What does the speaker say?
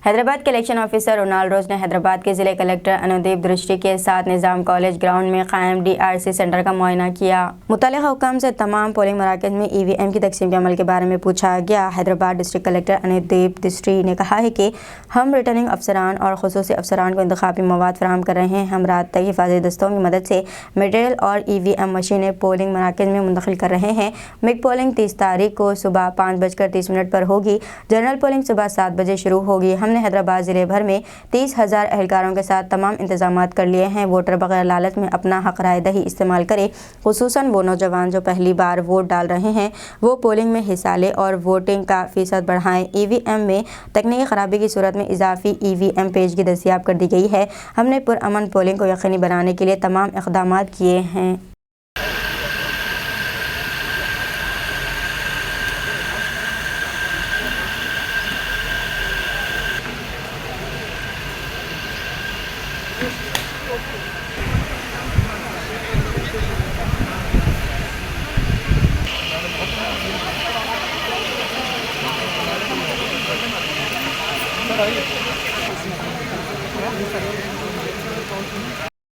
حیدرآباد کے election officer Ronald روز نے حیدرآباد کے ضلع کلکٹر انودیپ درشٹی کے ساتھ نظام کالج گراؤنڈ میں قائم DRC سینٹر کا معائنہ کیا۔ متعلقہ حکام سے تمام پولنگ مراکز میں EVM کی تقسیم کے عمل کے بارے میں پوچھا گیا۔ حیدرآباد ڈسٹرکٹ کلکٹر انودیپ درشٹی نے کہا ہے کہ ہم ریٹرننگ افسران اور خصوصی افسران کو انتخابی مواد فراہم کر رہے ہیں۔ ہم رات تک حفاظتی دستوں کی مدد سے میٹیریل اور EVM مشینیں پولنگ مراکز میں منتقل کر رہے ہیں۔ مک پولنگ 30 تاریخ کو صبح 5:30 پر ہوگی۔ جنرل پولنگ صبح 7 بجے شروع ہوگی۔ ہم نے حیدرآباد ضلع بھر میں 30,000 اہلکاروں کے ساتھ تمام انتظامات کر لیے ہیں۔ ووٹر بغیر لالچ میں اپنا حق رائے دہی استعمال کرے، خصوصاً وہ نوجوان جو پہلی بار ووٹ ڈال رہے ہیں، وہ پولنگ میں حصہ لیں اور ووٹنگ کا فیصد بڑھائیں۔ EVM میں تکنیکی خرابی کی صورت میں اضافی EVM پیشگی دستیاب کر دی گئی ہے۔ ہم نے پرامن پولنگ کو یقینی بنانے کے لیے تمام اقدامات کیے ہیں۔